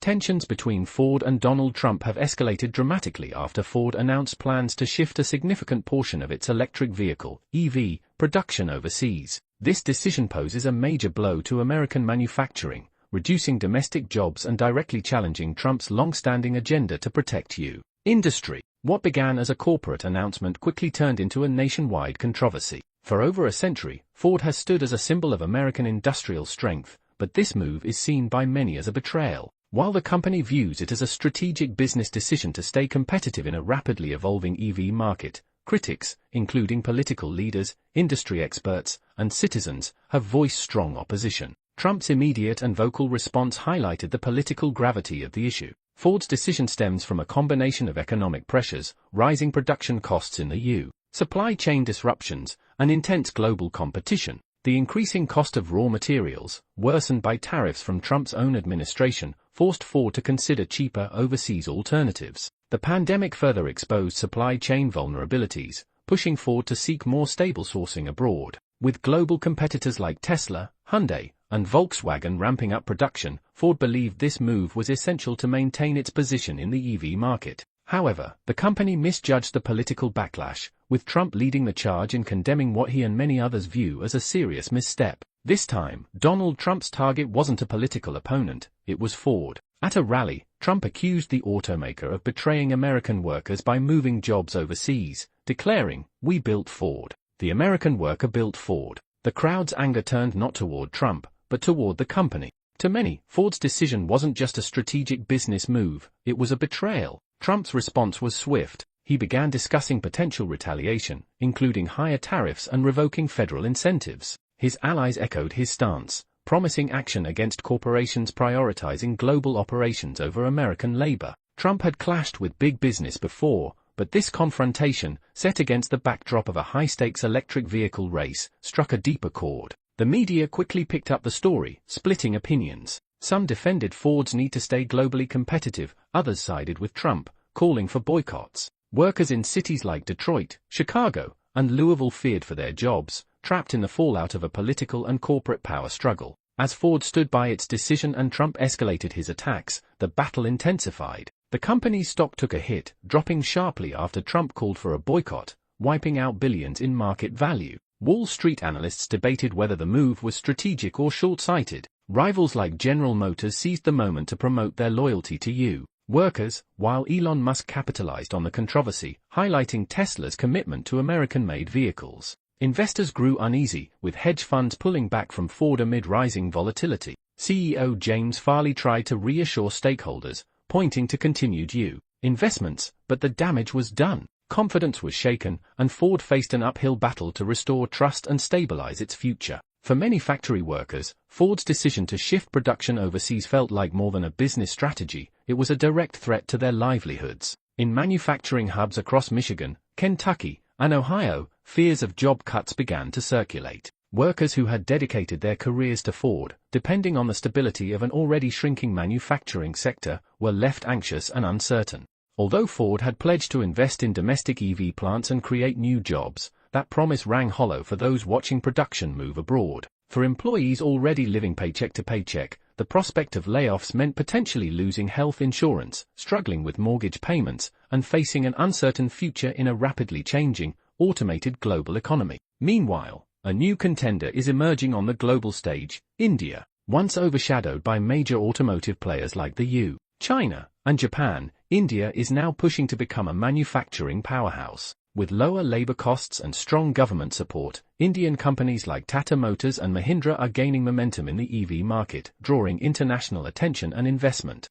Tensions between Ford and Donald Trump have escalated dramatically after Ford announced plans to shift a significant portion of its electric vehicle (EV) production overseas. This decision poses a major blow to American manufacturing, reducing domestic jobs and directly challenging Trump's long-standing agenda to protect U.S. industry. What began as a corporate announcement quickly turned into a nationwide controversy. For over a century, Ford has stood as a symbol of American industrial strength, but this move is seen by many as a betrayal. While the company views it as a strategic business decision to stay competitive in a rapidly evolving EV market, critics, including political leaders, industry experts, and citizens, have voiced strong opposition. Trump's immediate and vocal response highlighted the political gravity of the issue. Ford's decision stems from a combination of economic pressures, rising production costs in the U.S. supply chain disruptions, and intense global competition. The increasing cost of raw materials, worsened by tariffs from Trump's own administration, forced Ford to consider cheaper overseas alternatives. The pandemic further exposed supply chain vulnerabilities, pushing Ford to seek more stable sourcing abroad. With global competitors like Tesla, Hyundai, and Volkswagen ramping up production, Ford believed this move was essential to maintain its position in the EV market. However, the company misjudged the political backlash, with Trump leading the charge in condemning what he and many others view as a serious misstep. This time, Donald Trump's target wasn't a political opponent, it was Ford. At a rally, Trump accused the automaker of betraying American workers by moving jobs overseas, declaring, "We built Ford. The American worker built Ford." The crowd's anger turned not toward Trump, but toward the company. To many, Ford's decision wasn't just a strategic business move, it was a betrayal. Trump's response was swift. He began discussing potential retaliation, including higher tariffs and revoking federal incentives. His allies echoed his stance, promising action against corporations prioritizing global operations over American labor. Trump had clashed with big business before, but this confrontation, set against the backdrop of a high-stakes electric vehicle race, struck a deeper chord. The media quickly picked up the story, splitting opinions. Some defended Ford's need to stay globally competitive, others sided with Trump, calling for boycotts. Workers in cities like Detroit, Chicago, and Louisville feared for their jobs, trapped in the fallout of a political and corporate power struggle. As Ford stood by its decision and Trump escalated his attacks, the battle intensified. The company's stock took a hit, dropping sharply after Trump called for a boycott, wiping out billions in market value. Wall Street analysts debated whether the move was strategic or short-sighted. Rivals like General Motors seized the moment to promote their loyalty to U.S. workers, while Elon Musk capitalized on the controversy, highlighting Tesla's commitment to American-made vehicles. Investors grew uneasy, with hedge funds pulling back from Ford amid rising volatility. CEO James Farley tried to reassure stakeholders, pointing to continued U.S. investments, but the damage was done. Confidence was shaken, and Ford faced an uphill battle to restore trust and stabilize its future. For many factory workers, Ford's decision to shift production overseas felt like more than a business strategy, it was a direct threat to their livelihoods. In manufacturing hubs across Michigan, Kentucky, and Ohio, fears of job cuts began to circulate. Workers who had dedicated their careers to Ford, depending on the stability of an already shrinking manufacturing sector, were left anxious and uncertain. Although Ford had pledged to invest in domestic EV plants and create new jobs, that promise rang hollow for those watching production move abroad. For employees already living paycheck to paycheck, the prospect of layoffs meant potentially losing health insurance, struggling with mortgage payments, and facing an uncertain future in a rapidly changing, automated global economy. Meanwhile, a new contender is emerging on the global stage: India. Once overshadowed by major automotive players like the U.S., China, and Japan, India is now pushing to become a manufacturing powerhouse. With lower labor costs and strong government support, Indian companies like Tata Motors and Mahindra are gaining momentum in the EV market, drawing international attention and investment.